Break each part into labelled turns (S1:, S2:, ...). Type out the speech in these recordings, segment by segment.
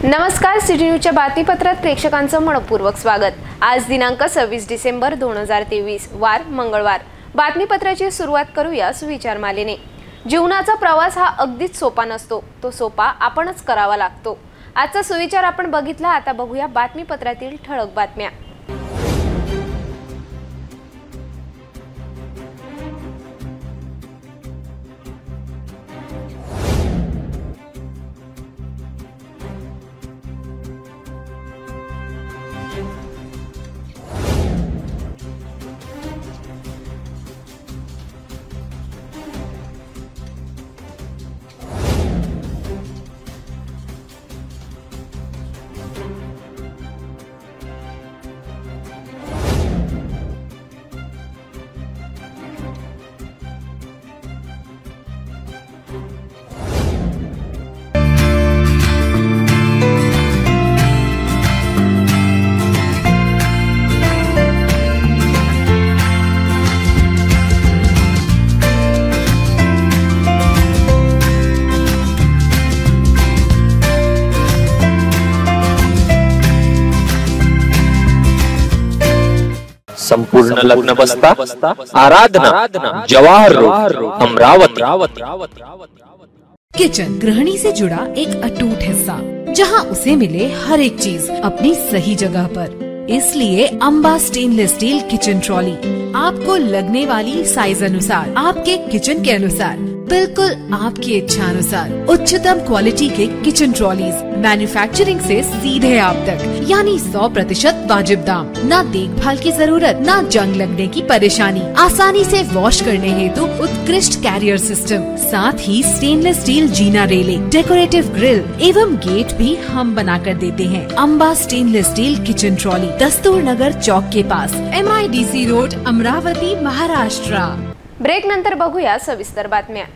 S1: नमस्कार, सिटी न्यूजच्या बातमीपत्रात प्रेक्षकांचं मनपूर्वक स्वागत। आज दिनांक 26 डिसेंबर 2023 वार मंगळवार। बातमीपत्राची सुरुवात करूया सुविचारमालेने। जीवनाचा प्रवास हा अगदीच सोपा नसतो, तो सोपा आपणच करावा लागतो। आजचा सुविचार आपण बघितला, आता बघूया बातमीपत्रातील ठळक बातम्या।
S2: संपूर्ण लग्न बस्ता आराधना जवाहर रोड अमरावती।
S3: किचन गृहिणी से जुड़ा एक अटूट हिस्सा, जहां उसे मिले हर एक चीज अपनी सही जगह पर। इसलिए Amba stainless steel kitchen trolley आपको लगने वाली साइज अनुसार, आपके किचन के अनुसार, बिल्कुल आपकी इच्छा अनुसार उच्चतम क्वालिटी के किचन ट्रॉलीज मैन्युफैक्चरिंग से सीधे आप तक, यानी 100% वाजिब दाम। न देखभाल की जरूरत, न जंग लगने की परेशानी, आसानी से वॉश करने हेतु उत्कृष्ट कैरियर सिस्टम, साथ ही स्टेनलेस स्टील जीना रेलिंग, डेकोरेटिव ग्रिल एवं गेट भी हम बना कर देते हैं। Amba stainless steel kitchen trolley, Dastur Nagar चौक के पास, MIDC road, Amravati, Maharashtra.
S1: Break नंतर बघूया सविस्तर बातम्या।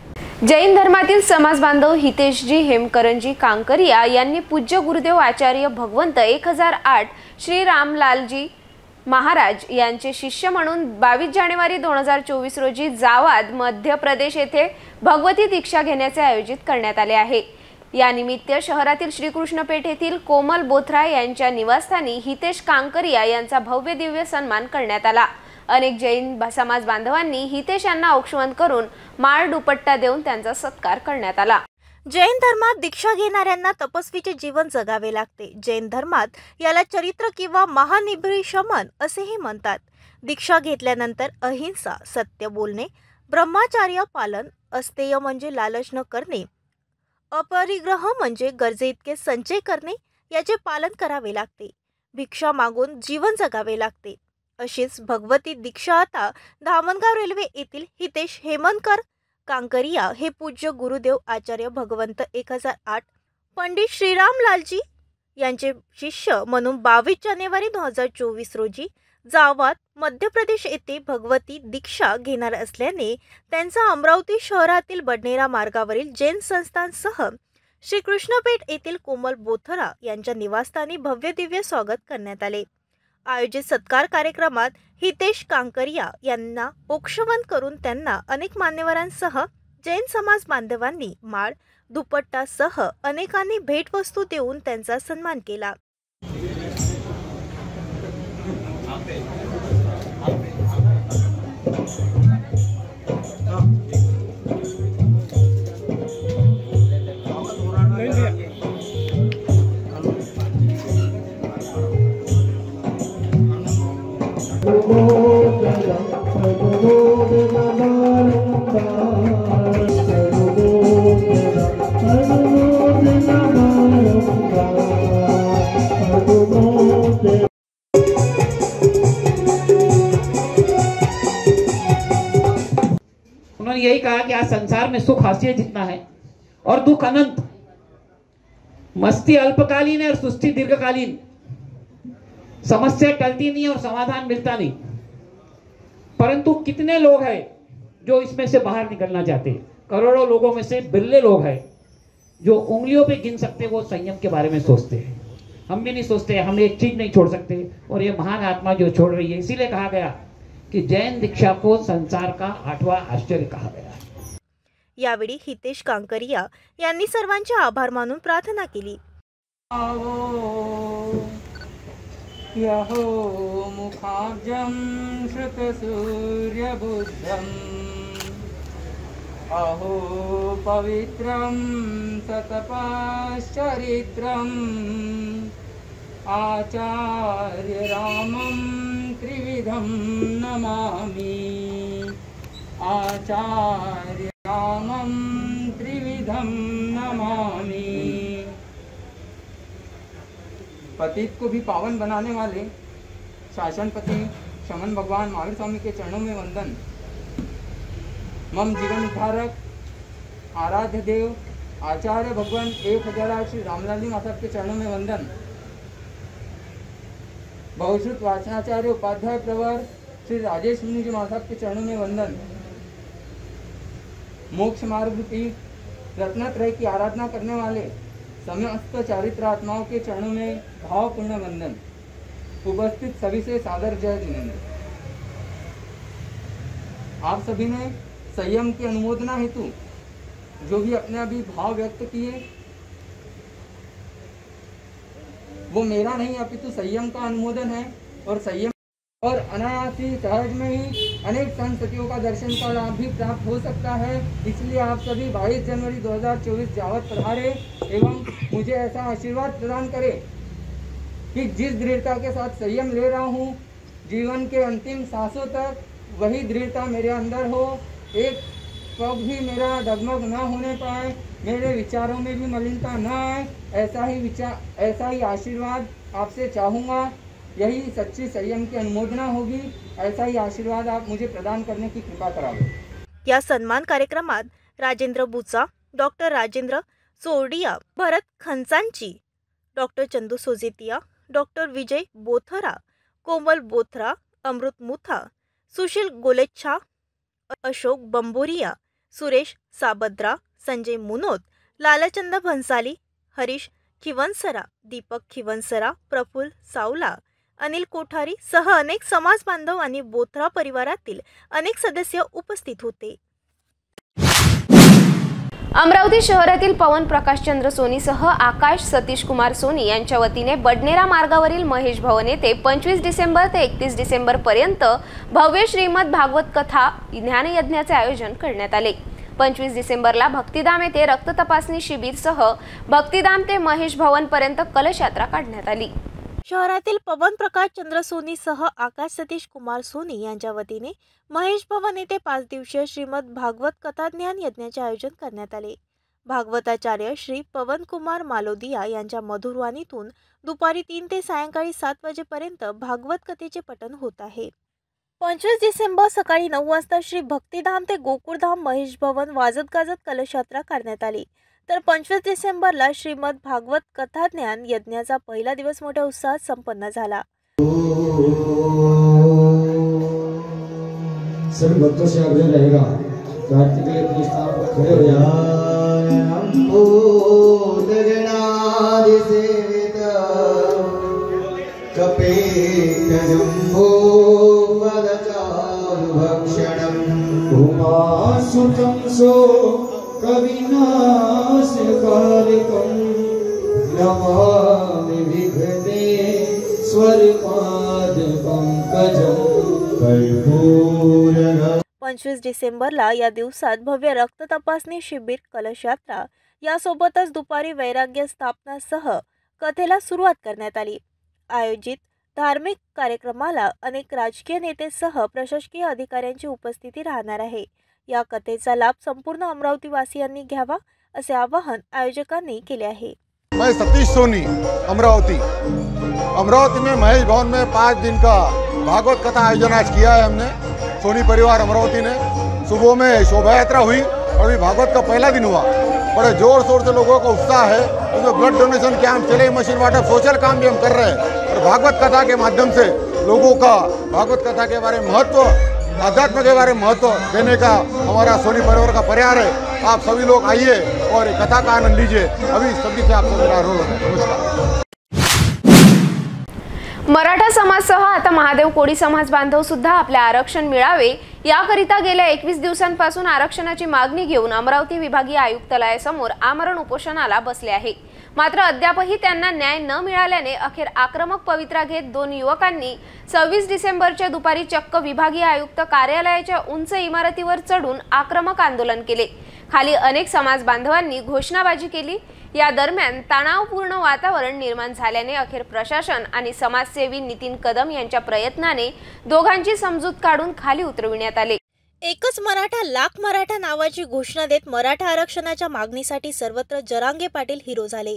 S1: जैन धर्मातील समाज बांधव हितेशजी हेमकरंजी कांकरिया यांनी पूज्य गुरुदेव आचार्य भगवंत 1008 श्री रामलालजी महाराज यांचे शिष्य म्हणून 22 जानेवारी 2024 रोजी जावाद मध्य प्रदेश येथे भगवती दीक्षा घेण्याचे आयोजित करण्यात आले आहे। या निमित्त शहरातील श्रीकृष्ण पेठ येथील कोमल बोथरा यांच्या निवासस्थानी हितेश कांकरिया यांचा भव्य दिव्य सन्मान करण्यात आला। अनेक जैन समाज बांधवांनी हितेश यांना औक्षवंत करून माळ दुपट्टा देऊन त्यांचा सत्कार करण्यात आला।
S4: जैन धर्मात दीक्षा घेणाऱ्यांना तपस्वीचे जीवन जगावे लागते। जैन धर्मात याला चरित्र किंवा महानिभृशमन असेही म्हणतात। दीक्षा घेतल्यानंतर अहिंसा, सत्य बोलणे, ब्रह्मचार्य पालन, अस्तेय म्हणजे लालच न करणे, अपरिग्रह म्हणजे गरजेइतके संचय करणे याचे पालन करावे लागते। भिक्षा मागून जीवन जगावे लागते। अशीच भगवती दीक्षा आता धामणगाव रेल्वे येथील हितेश हेमनकर कांकरिया हे पूज्य गुरुदेव आचार्य भगवंत 1008 पंडित श्रीरामलालजी यांचे शिष्य म्हणून 22 जानेवारी 2024 रोजी जावाद मध्य प्रदेश येथे भगवती दीक्षा घेणार असल्याने त्यांचा अमरावती शहरातील बडनेरा मार्गावरील जैन संस्थानसह श्रीकृष्णपेठ येथील कोमल बोथरा यांच्या निवासस्थानी भव्य दिव्य स्वागत करण्यात आले। आयोजित सत्कार कार्यक्रमात हितेश कांकरिया यांना औक्षवंत करून त्यांना अनेक मान्यवरांसह जैन समाज बांधवांनी माळ दुपट्टासह अनेकांनी भेटवस्तू देऊन त्यांचा सन्मान केला।
S5: उन्होंने यही कहा कि आज संसार में सुख हास्य जितना है और दुख अनंत। मस्ती अल्पकालीन है और सुस्ती दीर्घकालीन। समस्या टलती नहीं और समाधान मिलता नहीं। परंतु कितने लोग हैं जो इसमें से बाहर निकलना चाहते हैं? करोड़ों लोगों में से बिरले लोग हैं जो उंगलियों पे गिन सकते वो संयम के बारे में सोचते हैं। हम भी नहीं सोचते, हम एक चीज नहीं छोड़ सकते और ये महान आत्मा जो छोड़ रही है। इसीलिए कहा गया कि जैन दीक्षा को संसार का 8वां आश्चर्य कहा गया है।
S4: यावेळी हितेश कांकरिया यांनी सर्वांचे आभार मानून प्रार्थना केली।
S6: यहो मुखाब्जं श्रुतसूर्यबुद्धम् अहो पवित्रं सतपश्चरित्रम् आचार्य रामं त्रिविधं नमामि आचार्य रामं त्रिविधं नमामि। पतित को भी पावन बनाने वाले शासनपति शमन भगवान महावीर स्वामी के चरणों में वंदन। मम जीवन उद्धारक आराध्य देव आचार्य भगवान 1008 श्री रामलाल जी महाराज के चरणों में वंदन। बहुश्रुत वाचनाचार्य उपाध्याय प्रवर श्री राजेश मुनि जी महाराज के चरणों में वंदन। मोक्ष मार्ग की रत्नत्रय की आराधना करने वाले समस्त चारित्रात्माओं के चरणों में भावपूर्ण वंदन। उपस्थित सभी से सादर जय जिनेंद्र। आप सभी ने संयम की अनुमोदना हेतु जो भी अपने अभी भाव व्यक्त किए वो मेरा नहीं अपितु संयम का अनुमोदन है। और संयम और अनायास ही सहज में ही अनेक संस्कृतियों का दर्शन का लाभ भी प्राप्त हो सकता है। इसलिए आप सभी 22 जनवरी 2024 जावत पधारे एवं मुझे ऐसा आशीर्वाद प्रदान करें कि जिस दृढ़ता के साथ संयम ले रहा हूँ जीवन के अंतिम सांसों तक वही दृढ़ता मेरे अंदर हो। एक पग भी मेरा डगमग न होने पाए, मेरे विचारों में भी मलिनता न आए, ऐसा ही आशीर्वाद आपसे चाहूँगा। यही सच्ची संयम की अनुमोदना होगी। ऐसा ही आशीर्वाद आप मुझे प्रदान करने की कृपा करावे।
S4: या सन्मान कार्यक्रमात राजेंद्र बुचा, डॉक्टर राजेंद्र सोरडिया, भरत खंचांची, डॉक्टर चंदू सोजेतिया, डॉक्टर विजय बोथरा, कोमल बोथरा, अमृत मुथा, सुशील गोलेच्छा, अशोक बंबोरिया, सुरेश साबद्रा, संजय मुनोत, लालचंद भंसाली, हरीश खिवनसरा, दीपक खिवनसरा, प्रफुल्ल सावला, अनिल कोठारी सह अनेक समाज बांधव आणि बोथरा परिवारातील अनेक सदस्य उपस्थित होते।
S1: अमरावती शहरातील पवन प्रकाशचंद्र सोनीसह आकाश सतीश कुमार सोनी यांच्या वतीने बडनेरा मार्गावरील महेश भवन येथे 25 डिसेंबर ते 31 डिसेंबर पर्यंत भव्य श्रीमद भागवत कथा ज्ञानयज्ञाचे आयोजन करण्यात आले। 25 डिसेंबरला भक्तिधाम येथे रक्त तपासणी शिबिरसह भक्तिधाम ते महेश भवन पर्यंत कलश यात्रा काढण्यात आली।
S4: शहरातील पवन प्रकाश चंद्र सोनी सह आकाश सतीश कुमार सोनी यांच्या वतीने महेश भवन येथे 5 दिवसीय श्रीमद भागवत कथा ज्ञान यज्ञाचे आयोजन करण्यात आले। भागवताचार्य श्री पवन कुमार मालोदिया यांच्या मधुर वाणीतून दुपारी 3 ते सायंकाळी 7 वाजेपर्यंत भागवत कथेचे पठण होत आहे। 25 डिसेंबर सकाळी 9 वाजता श्री भक्तिधाम ते गोकुळधाम महेश भवन वाजत गाजत कलश यात्रा करण्यात आली। तर 25 डिसेंबरला श्रीमद भागवत कथा ज्ञान यज्ञाचा पहिला दिवस मोठ्या उत्साहात संपन्न झाला।
S7: सभी भक्तों से आग्रह रहेगा आरती के लिए अपने स्थान पर खड़े हो जाएं। कविनाशकारकं नमामि विघ्नेश्वरपादपङ्कजं कर्पूरः।
S4: 25 डिसेंबरला या दिवसात भव्य रक्त तपासणी शिबिर, कलश यात्रा यासोबतच दुपारी वैराग्य स्थापनासह कथेला सुरुवात करण्यात आली। आयोजित धार्मिक कार्यक्रमाला अनेक राजकीय नेतेसह प्रशासकीय अधिकाऱ्यांची उपस्थिती राहणार आहे। या कथेचा लाभ संपूर्ण अमरावती वासियांनी घ्यावा असे आवाहन आयोजकांनी केले आहे।
S8: मैं सतीश सोनी अमरावती में महेश भवन में 5 दिन का भागवत कथा आयोजन आज किया है हमने सोनी परिवार अमरावती ने। सुबह में शोभा यात्रा हुई और अभी भागवत का पहला दिन हुआ। बड़े जोर शोर से लोगों का उत्साह है। उसमें ब्लड डोनेशन कैंप, चले मशीन वाटर, सोशल काम भी हम कर रहे हैं और भागवत कथा के माध्यम से लोगों का भागवत कथा के बारे में महत्व, आध्यात्म के बारे में महत्व देने का हमारा सोनी परिवार का प्रयास है। आप सभी लोग आइए और कथा का आनंद लीजिए। अभी सभी से आप सभी का अनुरोध है। नमस्कार।
S1: मराठा समाजासह आता महादेव कोळी समाज बांधव सुद्धा आपले आरक्षण मिळावे याकरिता गेल्या 21 दिवसांपासून आरक्षणाची मागणी घेऊन अमरावती विभागीय आयुक्तालयासमोर आमरण उपोषणाला बसले आहे। मात्र अद्यापही त्यांना न्याय न मिळाल्याने अखेर आक्रमक पवित्रा घेत दोन युवकांनी 26 डिसेंबरच्या दुपारी चक्क विभागीय आयुक्त कार्यालयाच्या उंच इमारतीवर चढून आक्रमक आंदोलन केले। खाली अनेक समाज बांधवांनी घोषणाबाजी केली। या दरम्यान तणावपूर्ण वातावरण निर्माण झाल्याने अखेर प्रशासन आणि समाजसेवी नितीन कदम यांच्या प्रयत्नाने दोघांची समजूत काढून खाली उतरविण्यात आले।
S4: एकच मराठा लाख मराठा नावाची घोषणा देत मराठा आरक्षणाच्या मागणीसाठी सर्वत्र जरांगे पाटील हिरो झाले।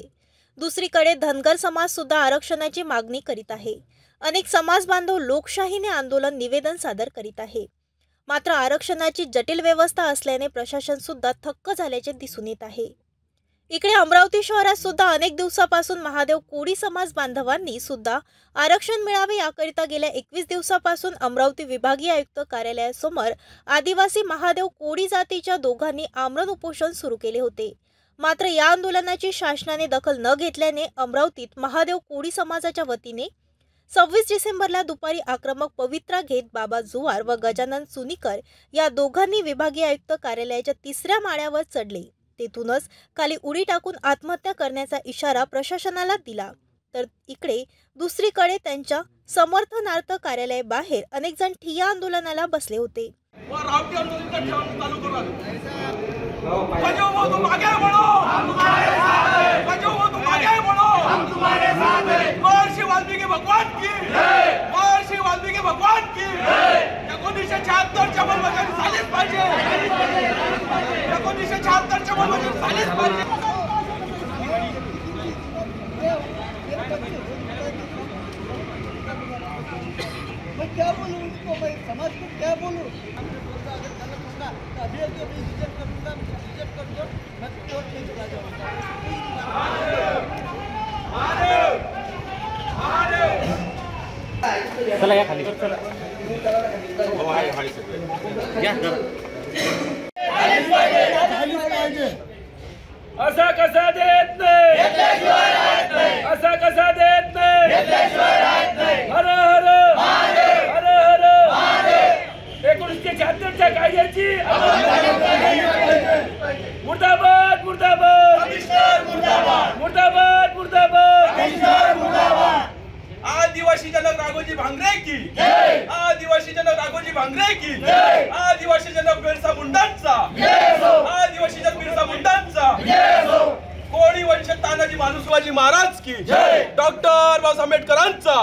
S4: दुसरीकडे धनगर समाज सुद्धा आरक्षणाची मागणी करीत आहे। अनेक समाज बांधव लोकशाहीने आंदोलन निवेदन सादर करीत आहे। मात्र आरक्षणाची जटिल व्यवस्था असल्याने प्रशासन सुद्धा थक्क झाल्याचे दिसून येत आहे। इकडे अमरावती शहरात सुद्धा अनेक दिवसापासून महादेव कोळी समाज बांधवांनी सुद्धा आरक्षण मिळावे याकरिता गेल्या 21 दिवसापासून अमरावती विभागीय आयुक्त कार्यालयासमोर आदिवासी महादेव कोळी जातीच्या दोघांनी आमरण उपोषण सुरू केले होते। मात्र या आंदोलनाची शासनाने दखल न घेतल्याने अमरावतीत महादेव कोळी समाजाच्या वतीने 26 डिसेंबरला दुपारी आक्रमक पवित्रा घेत बाबा जुवार व गजानन सुनीकर या दोघांनी विभागीय आयुक्त कार्यालयाच्या 3ऱ्या माळ्यावर चढले। तेथूनच खाली उडी टाकून आत्महत्या करण्याचा इशारा प्रशासनाला दिला। तर इकडे दुसरीकडे त्यांच्या समर्थनार्थ कार्यालयाबाहेर अनेक जण ठिय्या आंदोलनाला बसले होते।
S9: मैं क्या बोलूँ उनको, मैं समाज को क्या बोलूँ? अभी रिजेक्ट करूँगा, रिजेक्ट कर दो, मैं कोर्ट में चला जाऊँगा।
S5: चला या खाली
S10: असा कसा देत नाही, असा कसा देत नाही, हर हर हर हर 1976च्या कायद्याची मुर्दाबाद मुर्दाबाद मुर्दाबाद मुर्दाबाद। आदिवासी जनक राघोजी भांगरे की जय, आदिवासी जनक राघोजी भांगरे की जय, आदिवासी जनक बिरसा मुंडांचा आदिवासी जनक बिरसा मुंडांचा कोळी वंश तानाजी मालुसवाजी महाराज की जय, डॉक्टर बाबासाहेब आंबेडकरांचा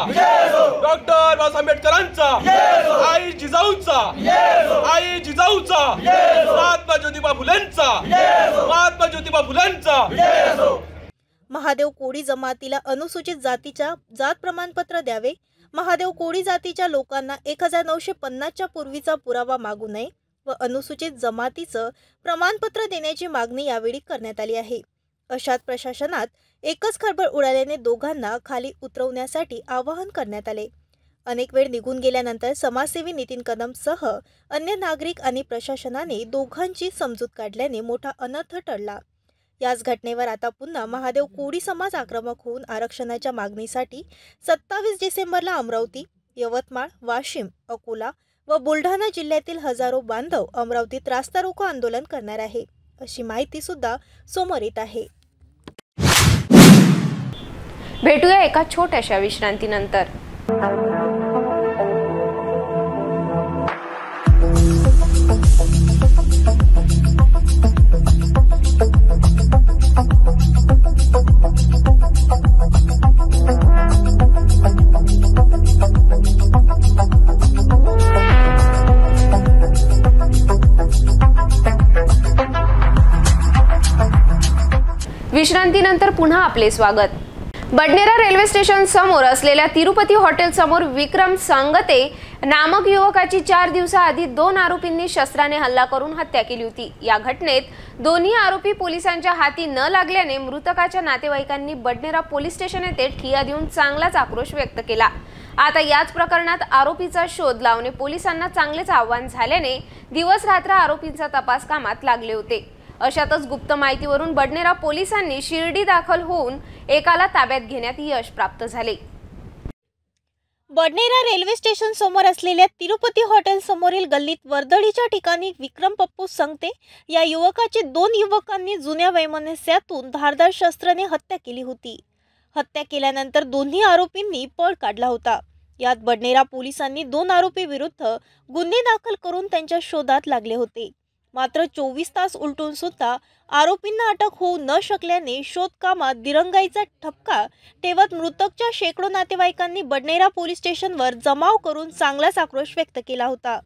S10: डॉक्टर बाबासाहेब आंबेडकरांचा आई जिजाऊचा आई जिजाऊचा महात्मा ज्योतिबा फुलेंचा महात्मा ज्योतिबा फुलेंचा।
S4: महादेव कोळी जमातीला अनुसूचित जातीच्या जात प्रमाणपत्र द्यावे। महादेव कोळी जातीच्या लोकांना 1950च्या पूर्वीचा पुरावा मागू नये व अनुसूचित जमातीचं प्रमाणपत्र देण्याची मागणी यावेळी करण्यात आली आहे। अशात प्रशासनात एकच खळबळ उडाल्याने दोघांना खाली उतरवण्यासाठी आवाहन करण्यात आले। अनेक वेळ निघून गेल्यानंतर समाजसेवी नितीन कदम सह अन्य नागरिक आणि प्रशासनाने दोघांची समजूत काढल्याने मोठा अनर्थ टळला। याच घटनेवर आता पुन्हा महादेव कोळी समाज आक्रमक होऊन आरक्षणाच्या मागणीसाठी 27 डिसेंबरला अमरावती, यवतमाळ, वाशिम, अकोला व बुलढाणा जिल्ह्यातील हजारो बांधव अमरावतीत रास्ता रोको आंदोलन करणार आहे, अशी माहिती सुद्धा समोर येत आहे।
S1: भेटूया एका छोट्याशा विश्रांतीनंतर। विश्रांतीनंतर पुन्हा आपले स्वागत। बडनेरा रेल्वे स्टेशन समोर असलेल्या तिरुपती हॉटेल समोर विक्रम संगते नामक युवकाची 4 दिवसाआधी 2 आरोपींनी शस्त्राने हल्ला करून हत्या केली होती। या घटनेत दोन्ही आरोपी पोलिसांच्या हाती न लागल्याने मृतकाच्या नातेवाईकांनी बडनेरा पोलीस स्टेशन येथे ठिय्या देऊन चांगलाच आक्रोश व्यक्त केला। आता याच प्रकरणात आरोपीचा शोध लावणे पोलिसांना चांगलेच आव्हान झाल्याने दिवस रात्र आरोपींचा तपास कामात लागले होते। अशातच गुप्त माहितीवरून बडनेरा पोलिसांनी शिर्डी दाखल होऊन एकाला ताब्यात घेण्यात यश प्राप्त झाले।
S4: बडनेरा रेल्वे स्टेशन समोर असलेल्या तिरुपती हॉटेल समोरील गल्लीत वर्दळीच्या ठिकाणी विक्रम पप्पू संगते या युवकाची 2 युवकांनी जुन्या वैमनस्यातून धारदार शस्त्राने हत्या केली होती. हत्या केल्यानंतर दोन्ही आरोपींनी पळ काढला होता. यात बडनेरा पोलिसांनी 2 आरोपी विरुद्ध गुन्हे दाखल करून त्यांच्या शोधात लागले होते. मात्र 24 तास उलटून सुद्धा आरोपींना अटक होऊ न शकल्याने शोधकामात दिरंगाईचा ठपका ठेवत मृतकच्या शेकडो नातेवाईकांनी बडनेरा पोलीस स्टेशनवर जमाव करून चांगलाच आक्रोश व्यक्त केला होता.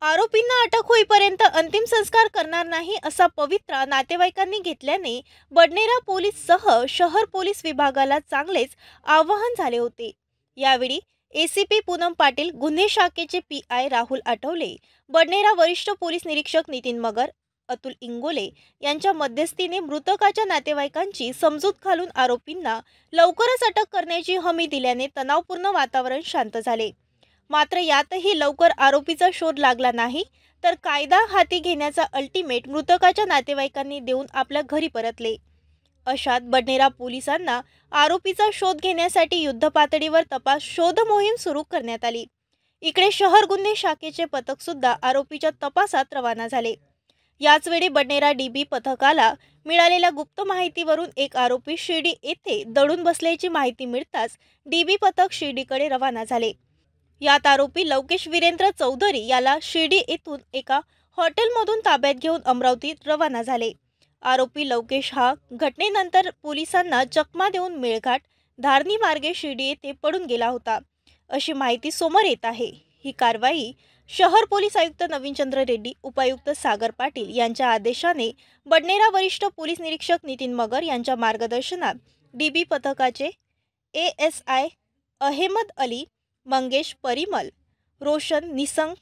S4: आरोपींना अटक होईपर्यंत अंतिम संस्कार करणार नाही असा पवित्रा नातेवाईकांनी घेतल्याने बडनेरा पोलीससह शहर पोलीस विभागाला चांगलेच आवाहन झाले होते. यावेळी एसीपी पूनम पाटील, गुन्हे शाखेचे पीआय राहुल आठवले, बडनेरा वरिष्ठ पोलीस निरीक्षक नितीन मगर, अतुल इंगोले यांच्या मध्यस्थीने मृतकाच्या नातेवाईकांची समजूत घालून आरोपींना लवकरच अटक करण्याची हमी दिल्याने तणावपूर्ण वातावरण शांत झाले. मात्र यातही लवकर आरोपीचा शोध लागला नाही तर कायदा हाती घेण्याचा अल्टिमेट मृतकाच्या नातेवाईकांनी देऊन आपल्या घरी परतले. अशात बडनेरा पोलिसांना आरोपीचा शोध घेण्यासाठी युद्धपातळीवर तपास शोध मोहीम सुरू करण्यात आली. इकडे शहर गुन्हे शाखेचे पथक सुद्धा आरोपीच्या तपासात रवाना झाले. याचवेळी बडनेरा डीबी पथकाला मिळालेल्या गुप्त माहितीवरून एक आरोपी शिर्डी येथे दडून बसल्याची माहिती मिळताच डीबी पथक शिर्डीकडे रवाना झाले. यात आरोपी लवकेश वीरेंद्र चौधरी याला शिर्डी येथून एका हॉटेलमधून ताब्यात घेऊन अमरावतीत रवाना झाले. आरोपी लवकेश हा घटनेनंतर पोलिसांना चकमा देऊन मेळघाट धारणी मार्गे शिर्डी येथे पडून गेला होता अशी माहिती समोर येत आहे. ही कारवाई शहर पोलीस आयुक्त नवीनचंद्र रेड्डी, उपायुक्त सागर पाटील यांच्या आदेशाने बडनेरा वरिष्ठ पोलीस निरीक्षक नितीन मगर यांच्या मार्गदर्शनात डीबी पथकाचे एएसआय अहमद अली, मंगेश परिमल, रोशन निसंग,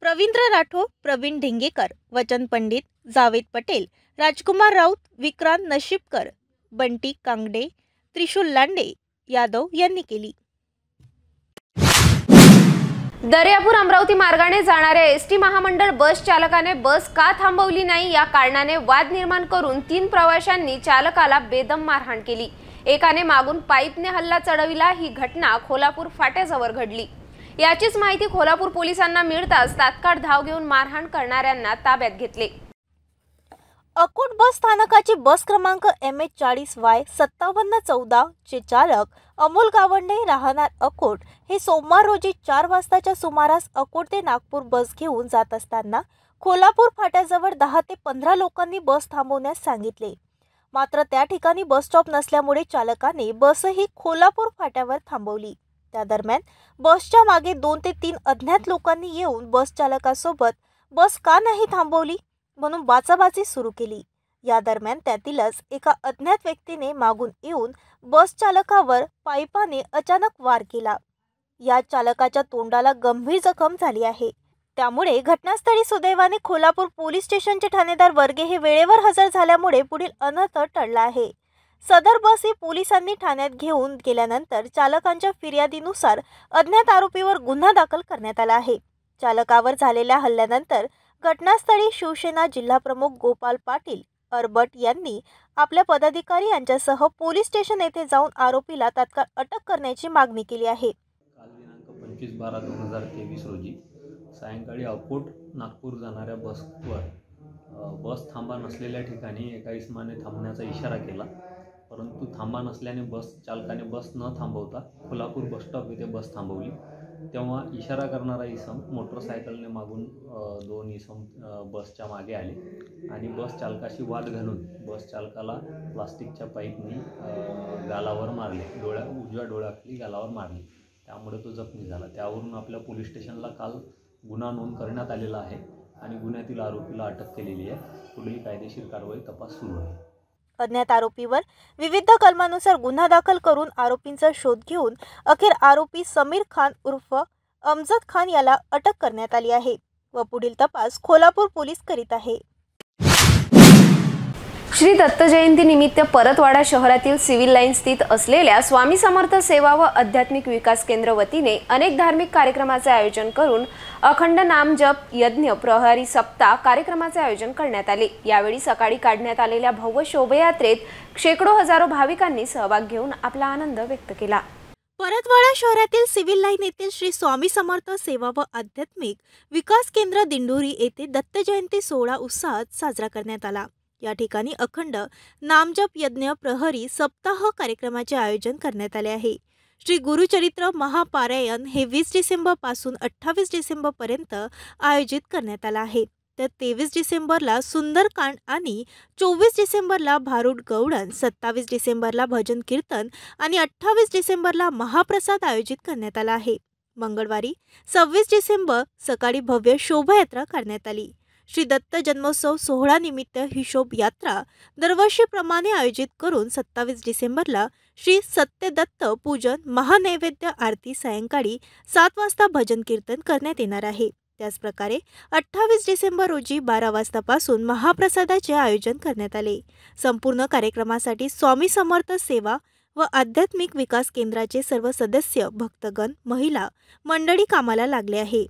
S4: प्रवींद्र राठोड, प्रवीण ढिंगेकर, वचन पंडित, जावेद पटेल, राजकुमार राऊत, विक्रांत नशीबकर, बंटी कांगडे, त्रिशूल लांडे यादव यांनी केली.
S1: दर्यापूर अमरावती मार्गाने जाणाऱ्या एसटी महामंडळ बस चालकाने बस का थांबवली नाही या कारणाने वाद निर्माण करून 3 प्रवाशांनी चालकाला बेदम मारहाण केली. एकाने मागून पाईपने हल्ला चढविला. ही घटना खोलापूर फाट्याजवळ घडली. याचीच माहिती खोलापूर पोलिसांना मिळताच तात्काळ धाव घेऊन मारहाण करणाऱ्यांना ताब्यात घेतले.
S4: अकोट बस स्थानकाची बस क्रमांक MH40Y5714 चे चालक अमोल गावंडे राहणार अकोट हे सोमवार रोजी 4 वाजताच्या सुमारास अकोट ते नागपूर बस घेऊन जात असताना खोलापूर फाट्याजवळ 10 ते 15 लोकांनी बस थांबवण्यास सांगितले. मात्र त्या ठिकाणी बस स्टॉप नसल्यामुळे चालकाने बसही खोलापूर फाट्यावर थांबवली. त्या दरम्यान बसच्या मागे 2 ते 3 अज्ञात लोकांनी येऊन बस चालकासोबत बस का नाही थांबवली म्हणून बाचाबाची सुरू केली. या दरम्यान त्यातीलच एका अज्ञात व्यक्तीने मागून येऊन बस चालकावर पाईपाने अचानक वार केला. या चालकाच्या तोंडाला गंभीर जखम झाली आहे. त्यामुळे घटनास्थळी सुदैवाने खोलापूर पोलीस स्टेशनचे ठाणेदार वर्गे हे वेळेवर हजर झाल्यामुळे पुढील अनर्थ टळला आहे. सदर बस ही पोलिसांनी ठाण्यात घेऊन गेल्यानंतर चालकांच्या फिर्यादीनुसार अज्ञात आरोपीवर गुन्हा दाखल करण्यात आला आहे. चालकावर झालेल्या हल्ल्यानंतर घटनास्थळी शिवसेना जिल्हाप्रमुख गोपाल पाटील अरबट यांनी आपल्या पदाधिकारी यांच्यासह पोलीस स्टेशन येथे जाऊन आरोपीला तात्काळ अटक करण्याची मागणी केली आहे.
S11: काल दिनांक 25/12/2023 रोजी सायंकाळी अकोट नागपूर जाणाऱ्या बसवर बस थांबा नसलेल्या ठिकाणी एका इसमाने थांबण्याचा इशारा केला. परंतु थांबा नसल्याने बस चालकाने बस न थांबवता खोलापूर बसस्टॉप येथे बस थांबवली. तेव्हा इशारा करणारा इसम मोटरसायकलने मागून 2 इसम बसच्या मागे आले आणि बस चालकाशी वाद घालून बस चालकाला प्लास्टिकच्या पाईपनी गालावर मारले. उजव्या डोळ्याखाली गालावर मारले. त्यामुळे तो जखमी झाला. त्यावरून आपल्या पोलीस स्टेशनला काल गुन्हा नोंद करण्यात आलेला आहे आणि गुन्ह्यातील आरोपीला अटक केलेली आहे. पुढील कायदेशीर कारवाई तपास सुरू आहे.
S4: अज्ञात आरोपीवर विविध कलमानुसार गुन्हा दाखल करून आरोपींचा शोध घेऊन अखेर आरोपी समीर खान उर्फ अमजद खान याला अटक करण्यात आली आहे व पुढील तपास खोलापूर पोलीस करीत आहे.
S1: श्री दत्त जयंती निमित्त परतवाडा शहरातील सिव्हिल लाईन स्थित असलेल्या स्वामी समर्थ सेवा व आध्यात्मिक विकास केंद्र वतीने अनेक धार्मिक कार्यक्रमाचे आयोजन करून अखंड नाम जप यज्ञ प्रहरी सप्ताह कार्यक्रमाचे आयोजन करण्यात आले. यावेळी सकाळी काढण्यात आलेल्या भव्य शोभायात्रेत शेकडो हजारो भाविकांनी सहभाग घेऊन आपला आनंद व्यक्त केला.
S4: परतवाडा शहरातील सिव्हिल लाईन येथील श्री स्वामी समर्थ सेवा व आध्यात्मिक विकास केंद्र दिंडोरी येथे दत्त जयंती सोहळा उत्साहात साजरा करण्यात आला। या ठिकाणी अखंड नामजप यज्ञ प्रहरी सप्ताह कार्यक्रमाचे आयोजन करण्यात आले आहे। श्री गुरुचरित्र महापारायण हे 20 डिसेंबर पासून 28 डिसेंबर पर्यंत आयोजित करण्यात आला आहे। तर 23 डिसेंबरला सुंदरकांड आणि 24 डिसेंबरला भारूड गौडन, 27 डिसेंबरला भजन कीर्तन आणि 28 डिसेंबरला महाप्रसाद आयोजित करण्यात आला आहे। मंगळवारी 26 डिसेंबर सकाळी भव्य शोभायात्रा करण्यात आली। श्री दत्त जन्मोत्सव सोहळा निमित्त ही शोभायात्रा दरवर्षीप्रमाणे आयोजित करून 27 डिसेंबरला श्री सत्यदत्त पूजन, महानैवेद्य आरती, सायंकाळी 7 वाजता भजन कीर्तन करण्यात येणार आहे। त्याचप्रकारे 28 डिसेंबर रोजी 12 वाजतापासून महाप्रसादाचे आयोजन करण्यात आले। संपूर्ण कार्यक्रमासाठी स्वामी समर्थ सेवा व आध्यात्मिक विकास केंद्राचे सर्व सदस्य, भक्तगण, महिला मंडळी कामाला लागले आहे।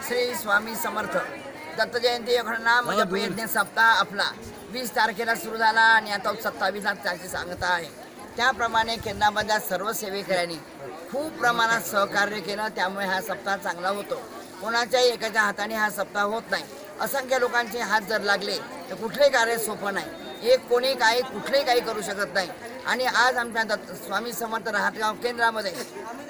S12: श्री स्वामी समर्थ दत्त जयंती नाम यज्ञ सप्ताह आपला 20 तारखेला सुरू झाला आणि आता 27 त्याची सांगता आहे। त्याप्रमाणे केंद्रामधल्या सर्व सेवेकऱ्यांनी खूप प्रमाणात सहकार्य केलं, त्यामुळे हा सप्ताह चांगला होतो। कोणाच्याही एकाच्या हाताने हा सप्ताह होत नाही। असंख्य लोकांचे हात जर लागले तर कुठलेही कार्य सोपं नाही। एक कोणी काही कुठलेही काही करू शकत नाही। आणि आज आमच्या स्वामी समर्थ राहतगाव केंद्रामध्ये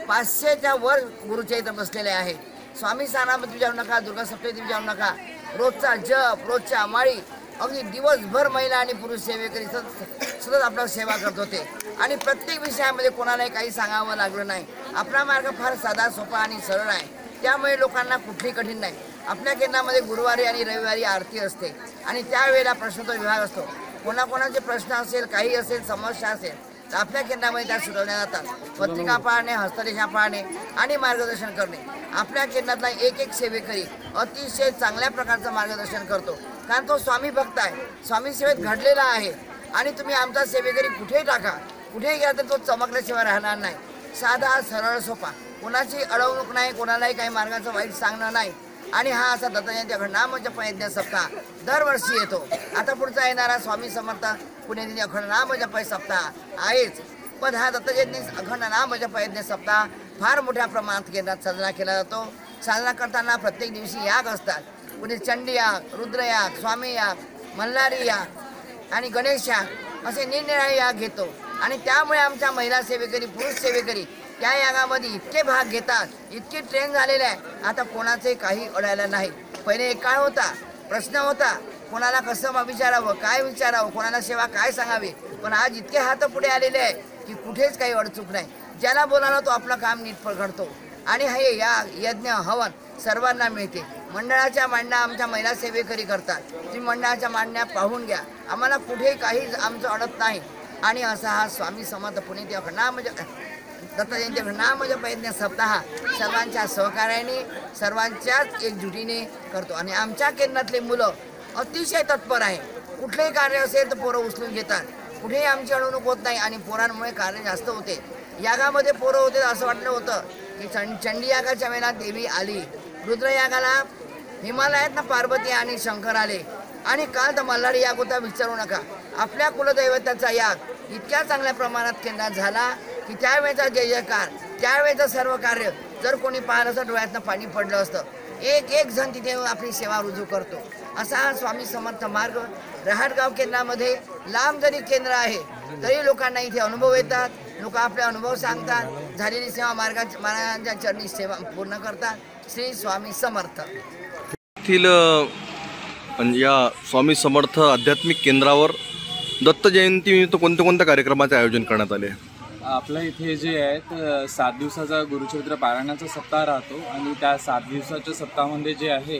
S12: 500च्या वर गुरुचरित्र बसलेले आहेत। स्वामी स्थानामध्ये जाऊ नका, दुर्गा सप्तशती जाऊ नका, रोजचा जप, रोजच्या माळी, अगदी दिवसभर महिला आणि पुरुष सेवेकरी सतत आपला सेवा करत होते आणि प्रत्येक विषयामध्ये कोणालाही काही सांगावं लागलं नाही। आपला मार्ग फार साधा, सोपा आणि सरळ आहे, त्यामुळे लोकांना कुठली कठीण नाही। आपल्या केंद्रामध्ये गुरुवारी आणि रविवारी आरती असते आणि त्यावेळेला प्रश्नोत्तर विभाग असतो। कोणाकोणाचे प्रश्न असेल, काही असेल, समस्या असेल तर आपल्या केंद्रामध्ये त्या सुचवल्या जातात। पत्रिका पाहणे, हस्तरेखा पाहणे आणि मार्गदर्शन करणे। आपल्या केंद्रातला एक सेवेकरी अतिशय चांगल्या प्रकारचं मार्गदर्शन करतो, कारण तो स्वामी भक्त आहे, स्वामी सेवेत घडलेला आहे। आणि तुम्ही आमचा सेवेकरी कुठेही टाका, कुठेही गेला तर तो चमकल्याशिवाय राहणार नाही। साधा, सरळ, सोपा, कोणाची अडवणूक नाही, कोणालाही काही मार्गाचं वाईट सांगणं नाही। आणि हा असा दत्त जयंती अखंड नामजप यज्ञ सप्ताह दरवर्षी येतो। आता पुढचा येणारा स्वामी समर्थ पुण्यतिथी अखंड नामजप सप्ताह आहेच, पण हा दत्त जयंती अखंड नामजप यज्ञ सप्ताह फार मोठ्या प्रमाणात केंद्रात साजरा केला जातो। साजरा करताना प्रत्येक दिवशी याग असतात, पुढे चंडी याग, रुद्र याग, स्वामी याग, मल्हारी याग आणि गणेश याग असे निरनिराळे याग घेतो। आणि त्यामुळे आमच्या महिला सेवेकरी, पुरुष सेवेकरी त्या यागामध्ये इतके भाग घेतात, इतके ट्रेन झालेले आहे, आता कोणाचे काही अडायला नाही। पहिले एक काळ होता, प्रश्न होता, कोणाला कसं विचारावं, काय विचारावं, कोणाला सेवा काय सांगावी, पण आज इतके हात पुढे आलेले आहे की कुठेच काही अडचूक नाही। ज्याला बोलावलं तो आपलं काम नीट करतो आणि हे याग, यज्ञ, हवन सर्वांना मिळते। मंडळाच्या मांडण्या आमच्या महिला सेवेकरी करतात, तुम्ही मंडळाच्या मांडण्या पाहून घ्या, आम्हाला कुठेही काही आमचं अडत नाही। आणि असा हा स्वामी समर्थ पुण्यतिथी अखंड नामजप दत्त जयंती अखंड नामजप यज्ञ सप्ताह सर्वांच्या सहकार्याने, सर्वांच्याच एकजुटीने करतो। आणि आमच्या केंद्रातले मुलं अतिशय तत्पर आहे, कुठलेही कार्य असेल तर पोरं उचलून घेतात, कुठेही आमची अडवणूक होत नाही आणि पोरांमुळे कार्य जास्त होते। यागामध्ये पोरं होते असं वाटलं होतं की चंडी यागाच्या वेळेला देवी आली, रुद्र यागाला हिमालयातनं पार्वती आणि शंकर आले, आणि काल तर मल्हारी याग होता, विचारू नका। आपल्या कुलदैवताचा याग इतक्या चांगल्या प्रमाणात केंद्रात झाला की त्यावेळेचा जय जयकार, त्यावेळेचं सर्व कार्य जर कोणी पाहिलं असं डोळ्यातनं पाणी पडलं असतं। एक जण तिथे आपली सेवा रुजू करतो। असा हा स्वामी समर्थ मार्ग रहाटगाव केंद्रामध्ये लांब जरी केंद्र आहे तरी लोकांना इथे अनुभव येतात, लोक आपले अनुभव सांगतात, झालेली सेवा महाराजांच्या चरणी सेवा पूर्ण करतात। श्री स्वामी समर्थ।
S13: या स्वामी समर्थ आध्यात्मिक केंद्रावर दत्त जयंतीनिमित्त कोणत्या कार्यक्रमाचे आयोजन करण्यात आले?
S14: आपल्या इथे जे आहे 7 दिवसाचा गुरुचरित्र पारायणाचा सप्ताह राहतो आणि त्या 7 दिवसाच्या सप्ताहामध्ये जे आहे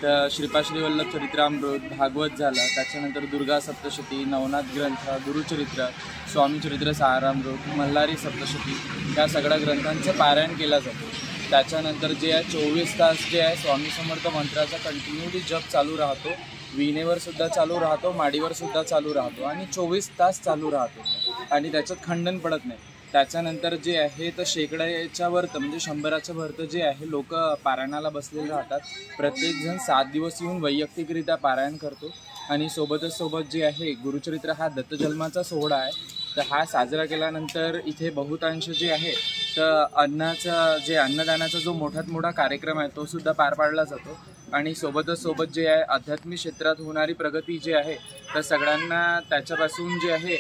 S14: तर श्रीपाद श्री वल्लभ चरित्रामृत, भागवत झालं, त्याच्यानंतर दुर्गा सप्तशती, नवनाथ ग्रंथ, गुरुचरित्र, स्वामी चरित्र सारामृत, मल्हारी सप्तशती या सगळ्या ग्रंथांचं पारायण केलं जातं। त्याच्यानंतर जे आहे 24 तास जे आहे स्वामी समर्थ मंत्राचा कंटिन्युअली जप चालू राहतो, वीणेवर सुद्धा चालू राहतो, माडीवर सुद्धा चालू राहतो आणि 24 तास चालू राहतो आणि त्याच्यात खंडन पडत नाही। त्याच्यानंतर जे आहे तर शेकड्याच्या वरतं म्हणजे 100च्या वरतं जे आहे लोक पारायणाला बसलेले राहतात। प्रत्येकजण 7 दिवस येऊन वैयक्तिकरित्या पारायण करतो आणि सोबत जे आहे गुरुचरित्र हा दत्तजन्माचा सोहळा आहे तर हा साजरा केल्यानंतर इथे बहुतांश जे आहे तर अन्नदानाचा जो मोठात मोठा कार्यक्रम आहे तो सुद्धा पार पाडला जातो आणि सोबतच सोबत जे आहे आध्यात्मिक क्षेत्रात होणारी प्रगती जी आहे तर सगळ्यांना त्याच्यापासून जे आहे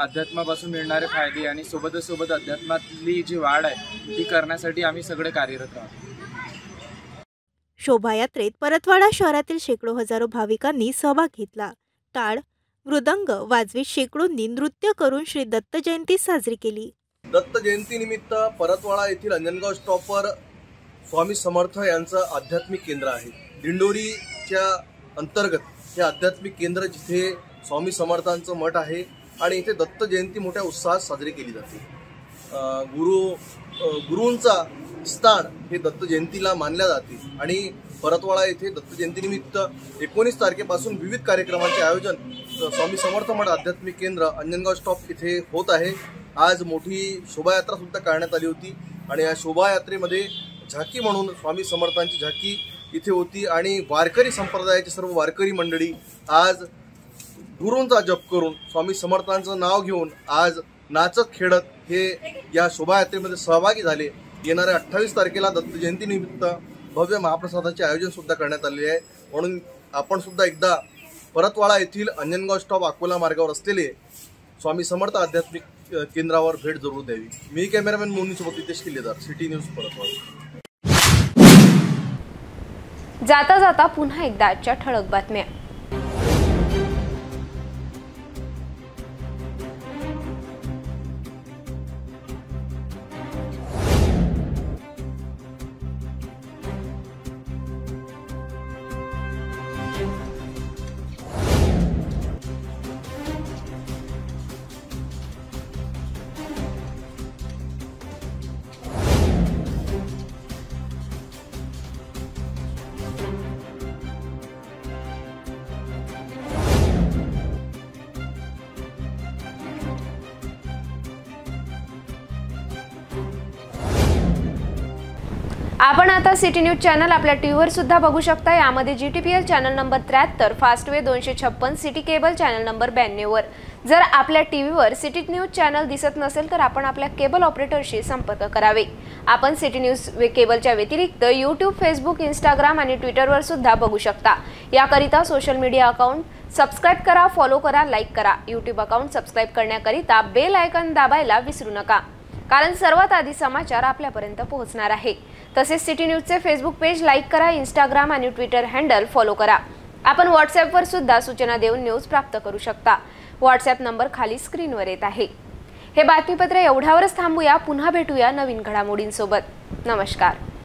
S14: अध्यात्मापासून मिळणारे फायदे आणि सोबतच सोबत अध्यात्मातली जी वाढ आहे ती करण्यासाठी आम्ही सगळे कार्यरत आहोत.
S4: शोभायात्रेत परतवाडा शहरातील शेकडो हजारो भाविकांनी सहभाग घेतला. टाळ मृदंग वाजवीत शेकडोंनी नृत्य करून श्री दत्त जयंती साजरी केली.
S13: दत्त जयंतीनिमित्त परतवाडा येथील अंजनगाव स्टॉपवर स्वामी समर्थ यांचं आध्यात्मिक केंद्र आहे. दिंडोरीच्या अंतर्गत हे आध्यात्मिक केंद्र जिथे स्वामी समर्थांचं मठ आहे आणि इथे दत्त जयंती मोठ्या उत्साहात साजरी केली जाते. गुरूंचा स्थान हे दत्त जयंतीला मानल्या जाते आणि परतवाडा येथे दत्त जयंतीनिमित्त 19 तारखेपासून विविध कार्यक्रमांचे आयोजन स्वामी समर्थ मठ आध्यात्मिक केंद्र अंजनगाव स्टॉप इथे होत आहे. आज मोठी शोभायात्रा सुद्धा काढण्यात आली होती आणि या शोभायात्रेमध्ये झाकी म्हणून स्वामी समर्थांची झाकी इथे होती आणि वारकरी संप्रदायाची सर्व वारकरी मंडळी आज गुरूंचा जप करून स्वामी समर्थांचं नाव घेऊन आज नाचत खेळत हे या शोभायात्रेमध्ये सहभागी झाले. येणाऱ्या 28 तारखेला दत्त जयंतीनिमित्त भव्य महाप्रसादाचे आयोजन सुद्धा करण्यात आले आहे. म्हणून आपण सुद्धा एकदा परतवाडा येथील अंजनगाव स्टॉप अकोला मार्गावर असलेले स्वामी समर्थ आध्यात्मिक केंद्रावर भेट जरूर द्यावी. मी कॅमेरामॅन मोनीसोबत नितेश किल्लेदार, सिटी न्यूज परतवाडा.
S1: जाता जाता पुन्हा एकदा आजच्या ठळक बातम्या. आपण आता सिटी न्यूज चॅनल आपल्या टीव्हीवर सुद्धा बघू शकता. यामध्ये GTPL channel number 73, Fastway 256, city cable channel number 92 वर. जर आपल्या टीव्हीवर सिटी न्यूज चॅनल दिसत नसेल तर आपण आपल्या केबल ऑपरेटरशी संपर्क करावे. आपण सिटी न्यूज केबलच्या व्यतिरिक्त YouTube, Facebook, Instagram आणि ट्विटरवर सुद्धा बघू शकता. याकरिता सोशल मीडिया अकाउंट सबस्क्राइब करा, फॉलो करा, लाईक करा. YouTube अकाउंट सबस्क्राइब करण्याकरिता बेल आयकॉन दाबायला विसरू नका, कारण सर्वात आधी समाचार आपल्यापर्यंत पोहोचणार आहे. तसेच सिटी न्यूजचे फेसबुक पेज लाईक करा, इंस्टाग्राम आणि ट्विटर हँडल फॉलो करा. आपण व्हॉट्सॲपवर सुद्धा सूचना देऊन न्यूज प्राप्त करू शकता. व्हॉट्सॲप नंबर खाली स्क्रीनवर येत आहे. हे बातमीपत्र एवढ्यावरच थांबूया. पुन्हा भेटूया नवीन घडामोडींसोबत. नमस्कार.